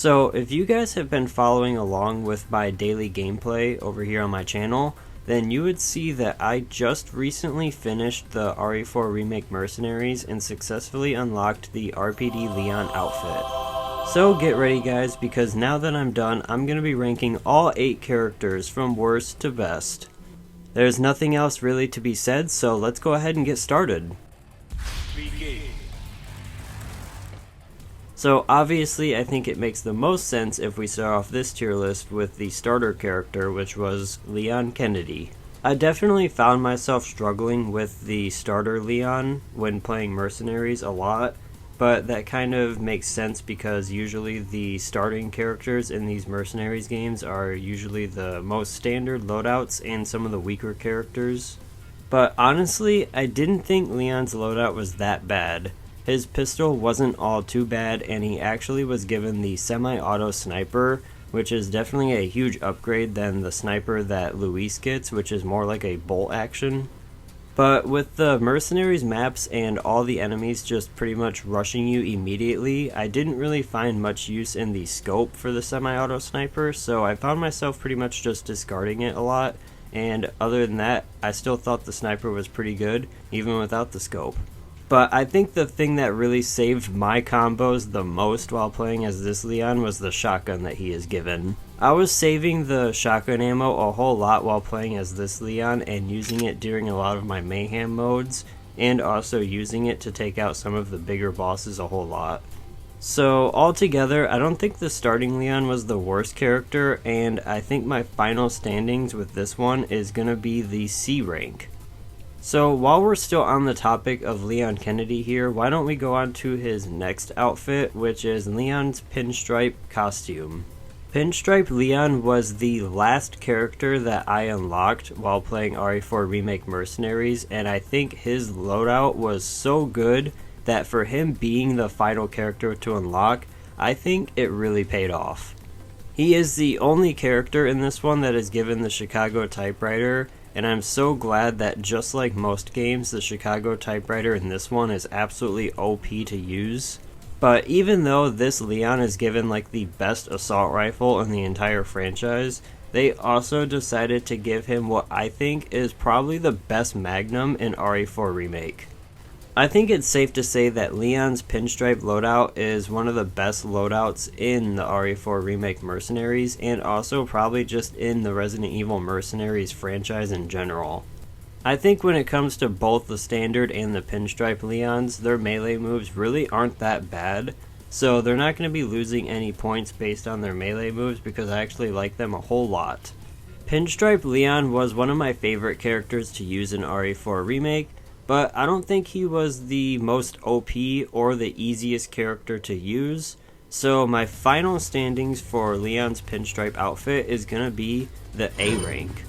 So if you guys have been following along with my daily gameplay over here on my channel, then you would see that I just recently finished the RE4 Remake Mercenaries and successfully unlocked the RPD Leon outfit. So get ready guys, because now that I'm done, I'm going to be ranking all 8 characters from worst to best. There's nothing else really to be said, so let's go ahead and get started. So obviously I think it makes the most sense if we start off this tier list with the starter character, which was Leon Kennedy. I definitely found myself struggling with the starter Leon when playing Mercenaries a lot, but that kind of makes sense because usually the starting characters in these Mercenaries games are usually the most standard loadouts and some of the weaker characters. But honestly, I didn't think Leon's loadout was that bad. His pistol wasn't all too bad, and he actually was given the semi-auto sniper, which is definitely a huge upgrade than the sniper that Luis gets, which is more like a bolt action. But with the Mercenaries maps and all the enemies just pretty much rushing you immediately, I didn't really find much use in the scope for the semi-auto sniper, so I found myself pretty much just discarding it a lot, and other than that, I still thought the sniper was pretty good, even without the scope. But I think the thing that really saved my combos the most while playing as this Leon was the shotgun that he is given. I was saving the shotgun ammo a whole lot while playing as this Leon and using it during a lot of my mayhem modes, and also using it to take out some of the bigger bosses a whole lot. So altogether, I don't think the starting Leon was the worst character, and I think my final standings with this one is gonna be the C rank. So while we're still on the topic of Leon Kennedy here, why don't we go on to his next outfit, which is Leon's pinstripe costume. Pinstripe Leon was the last character that I unlocked while playing RE4 Remake Mercenaries, and I think his loadout was so good that for him being the final character to unlock, I think it really paid off. He is the only character in this one that is given the Chicago typewriter, and I'm so glad that just like most games, the Chicago typewriter in this one is absolutely OP to use. But even though this Leon is given like the best assault rifle in the entire franchise, they also decided to give him what I think is probably the best Magnum in RE4 Remake. I think it's safe to say that Leon's pinstripe loadout is one of the best loadouts in the RE4 Remake Mercenaries, and also probably just in the Resident Evil Mercenaries franchise in general. I think when it comes to both the standard and the pinstripe Leons, their melee moves really aren't that bad, so they're not going to be losing any points based on their melee moves because I actually like them a whole lot. Pinstripe Leon was one of my favorite characters to use in RE4 Remake, but I don't think he was the most OP or the easiest character to use, so my final standings for Leon's pinstripe outfit is gonna be the A rank.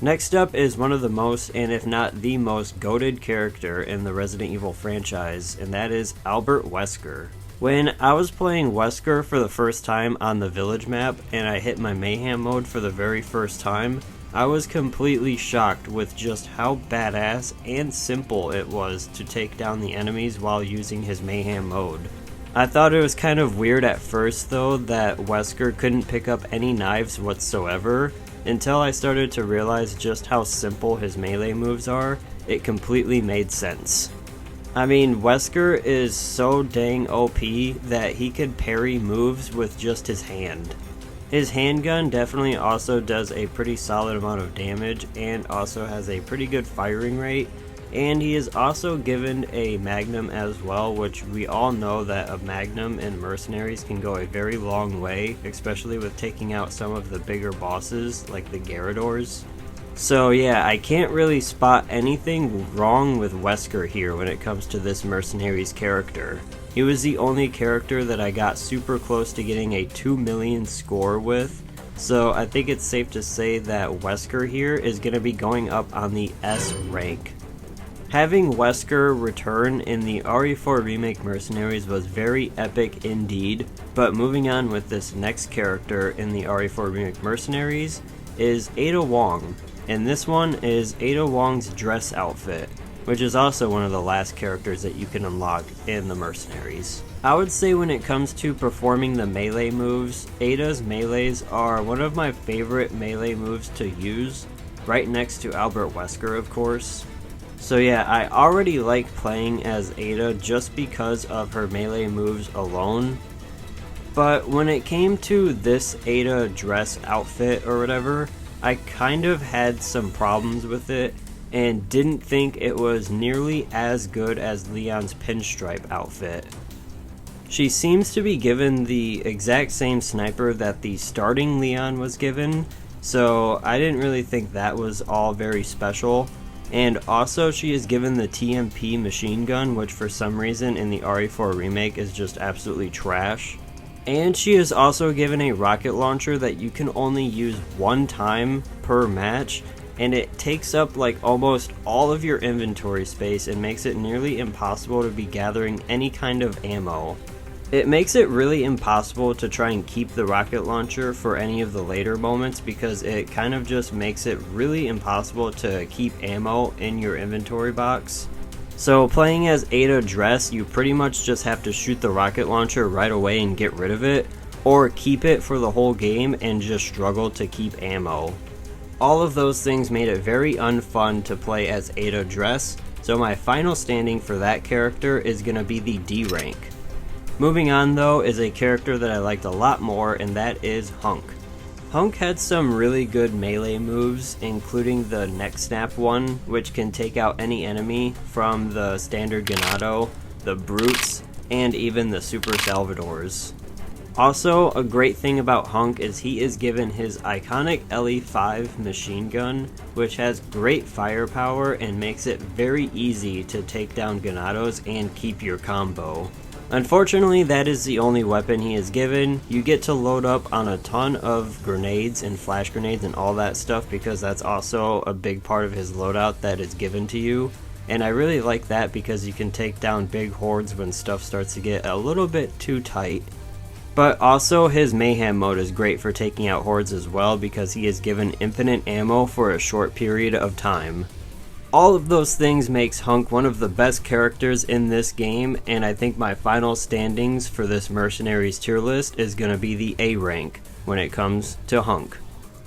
Next up is one of the most, and if not the most, goated character in the Resident Evil franchise, and that is Albert Wesker. When I was playing Wesker for the first time on the village map, and I hit my mayhem mode for the very first time, I was completely shocked with just how badass and simple it was to take down the enemies while using his mayhem mode. I thought it was kind of weird at first though that Wesker couldn't pick up any knives whatsoever, until I started to realize just how simple his melee moves are. It completely made sense. I mean, Wesker is so dang OP that he could parry moves with just his hand. His handgun definitely also does a pretty solid amount of damage and also has a pretty good firing rate, and he is also given a Magnum as well, which we all know that a Magnum in Mercenaries can go a very long way, especially with taking out some of the bigger bosses like the Garradors. So yeah, I can't really spot anything wrong with Wesker here when it comes to this Mercenaries character. He was the only character that I got super close to getting a 2 million score with, so I think it's safe to say that Wesker here is going to be going up on the S rank. Having Wesker return in the RE4 Remake Mercenaries was very epic indeed, but moving on with this next character in the RE4 Remake Mercenaries is Ada Wong, and this one is Ada Wong's dress outfit. which is also one of the last characters that you can unlock in the Mercenaries. I would say when it comes to performing the melee moves, Ada's melees are one of my favorite melee moves to use, right next to Albert Wesker, of course. So yeah, I already like playing as Ada just because of her melee moves alone. But when it came to this Ada dress outfit or whatever, I kind of had some problems with it and didn't think it was nearly as good as Leon's pinstripe outfit. She seems to be given the exact same sniper that the starting Leon was given, so I didn't really think that was all very special. And also she is given the TMP machine gun, which for some reason in the RE4 remake is just absolutely trash. And she is also given a rocket launcher that you can only use one time per match, and it takes up like almost all of your inventory space and makes it nearly impossible to be gathering any kind of ammo. It makes it really impossible to try and keep the rocket launcher for any of the later moments because it kind of just makes it really impossible to keep ammo in your inventory box. So playing as Ada Dress, you pretty much just have to shoot the rocket launcher right away and get rid of it, or keep it for the whole game and just struggle to keep ammo. All of those things made it very unfun to play as Ada Dress, so my final standing for that character is going to be the D rank. Moving on though is a character that I liked a lot more, and that is Hunk. Hunk had some really good melee moves, including the neck snap one, which can take out any enemy from the standard Ganado, the Brutes, and even the Super Salvadors. Also, a great thing about Hunk is he is given his iconic LE5 machine gun, which has great firepower and makes it very easy to take down Ganados and keep your combo. Unfortunately, that is the only weapon he is given. You get to load up on a ton of grenades and flash grenades and all that stuff because that's also a big part of his loadout that is given to you. And I really like that because you can take down big hordes when stuff starts to get a little bit too tight. But also his mayhem mode is great for taking out hordes as well because he is given infinite ammo for a short period of time. All of those things makes Hunk one of the best characters in this game, and I think my final standings for this Mercenaries tier list is going to be the A rank when it comes to Hunk.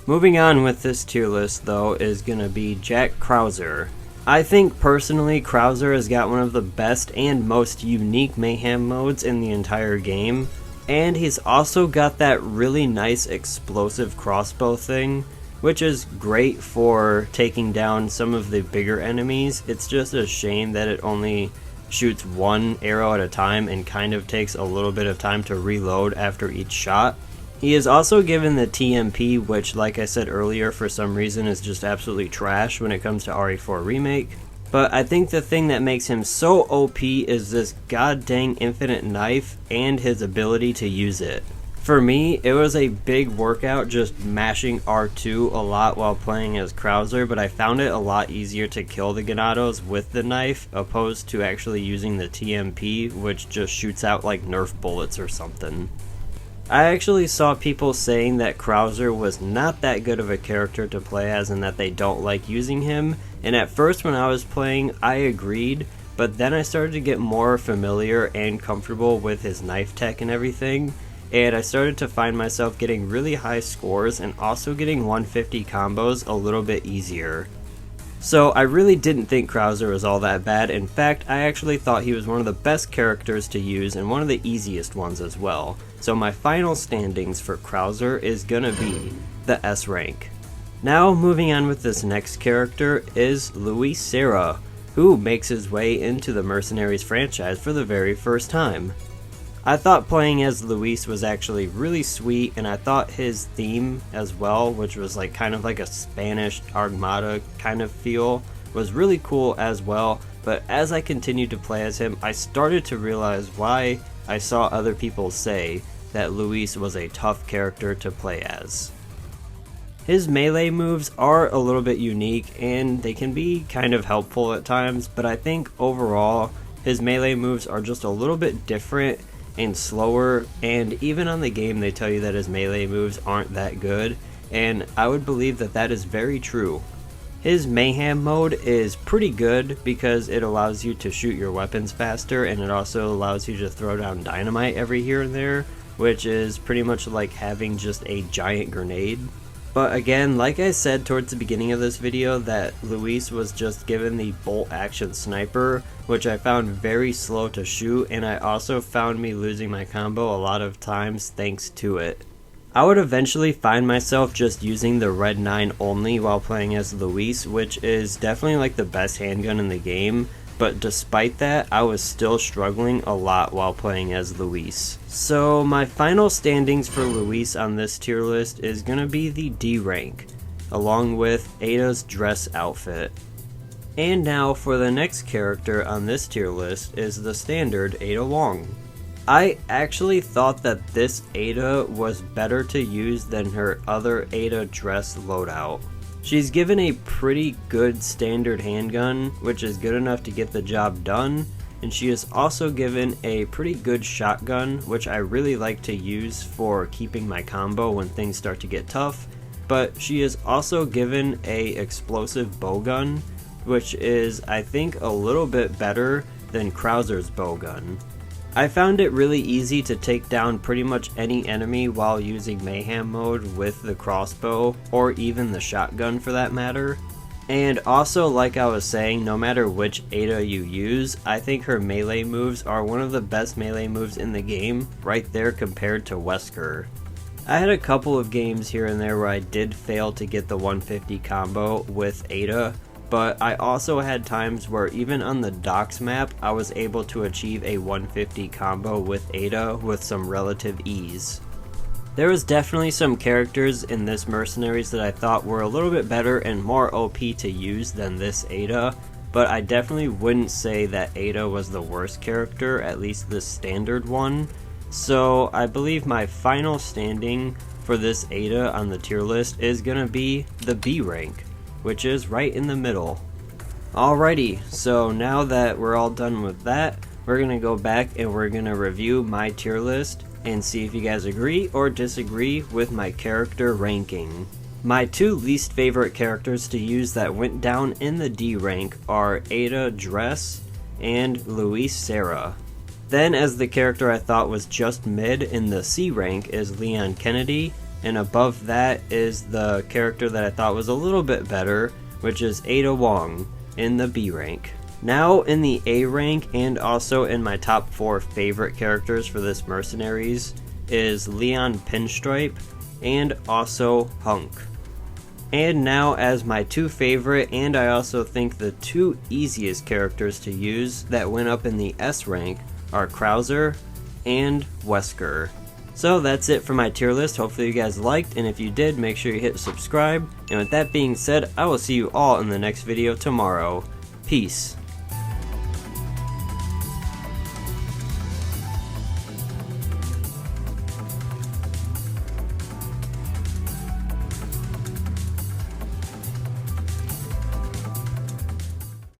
Moving on with this tier list though is going to be Jack Krauser. I think personally Krauser has got one of the best and most unique mayhem modes in the entire game, and he's also got that really nice explosive crossbow thing, which is great for taking down some of the bigger enemies. It's just a shame that it only shoots one arrow at a time and kind of takes a little bit of time to reload after each shot. He is also given the TMP, which like I said earlier for some reason is just absolutely trash when it comes to RE4 Remake. But I think the thing that makes him so OP is this god dang infinite knife and his ability to use it. For me, it was a big workout just mashing R2 a lot while playing as Krauser, but I found it a lot easier to kill the Ganados with the knife opposed to actually using the TMP, which just shoots out like Nerf bullets or something. I actually saw people saying that Krauser was not that good of a character to play as and that they don't like using him, and at first when I was playing I agreed, but then I started to get more familiar and comfortable with his knife tech and everything, and I started to find myself getting really high scores and also getting 150 combos a little bit easier. So I really didn't think Krauser was all that bad. In fact, I actually thought he was one of the best characters to use and one of the easiest ones as well. So my final standings for Krauser is gonna be the S rank. Now moving on with this next character is Luis Serra, who makes his way into the Mercenaries franchise for the very first time. I thought playing as Luis was actually really sweet, and I thought his theme as well, which was like kind of like a Spanish Armada kind of feel, was really cool as well. But as I continued to play as him, I started to realize why I saw other people say that Luis was a tough character to play as. His melee moves are a little bit unique and they can be kind of helpful at times, but I think overall his melee moves are just a little bit different and slower, and even on the game they tell you that his melee moves aren't that good, and I would believe that that is very true. His mayhem mode is pretty good because it allows you to shoot your weapons faster, and it also allows you to throw down dynamite every here and there, which is pretty much like having just a giant grenade. But again, like I said towards the beginning of this video, that Luis was just given the bolt action sniper, which I found very slow to shoot, and I also found me losing my combo a lot of times thanks to it. I would eventually find myself just using the Red 9 only while playing as Luis, which is definitely like the best handgun in the game, but despite that, I was still struggling a lot while playing as Luis. So my final standings for Luis on this tier list is going to be the D rank, along with Ada's dress outfit. And now for the next character on this tier list is the standard Ada Wong. I actually thought that this Ada was better to use than her other Ada dress loadout. She's given a pretty good standard handgun, which is good enough to get the job done, and she is also given a pretty good shotgun, which I really like to use for keeping my combo when things start to get tough, but she is also given a explosive bowgun, which is I think a little bit better than Krauser's bowgun. I found it really easy to take down pretty much any enemy while using mayhem mode with the crossbow, or even the shotgun for that matter. And also, like I was saying, no matter which Ada you use, I think her melee moves are one of the best melee moves in the game, right there compared to Wesker. I had a couple of games here and there where I did fail to get the 150 combo with Ada, but I also had times where even on the docks map, I was able to achieve a 150 combo with Ada with some relative ease. There was definitely some characters in this Mercenaries that I thought were a little bit better and more OP to use than this Ada, but I definitely wouldn't say that Ada was the worst character, at least the standard one. So I believe my final standing for this Ada on the tier list is gonna be the B rank, which is right in the middle. Alrighty, so now that we're all done with that, we're gonna go back and we're gonna review my tier list and see if you guys agree or disagree with my character ranking. My two least favorite characters to use that went down in the D rank are Ada Dress and Luis Serra. Then as the character I thought was just mid in the C rank is Leon Kennedy, and above that is the character that I thought was a little bit better, which is Ada Wong in the B rank. Now in the A rank, and also in my top 4 favorite characters for this Mercenaries, is Leon Pinstripe and also Hunk. And now as my 2 favorite, and I also think the 2 easiest characters to use that went up in the S rank, are Krauser and Wesker. So that's it for my tier list. Hopefully you guys liked, and if you did, make sure you hit subscribe. And with that being said, I will see you all in the next video tomorrow. Peace.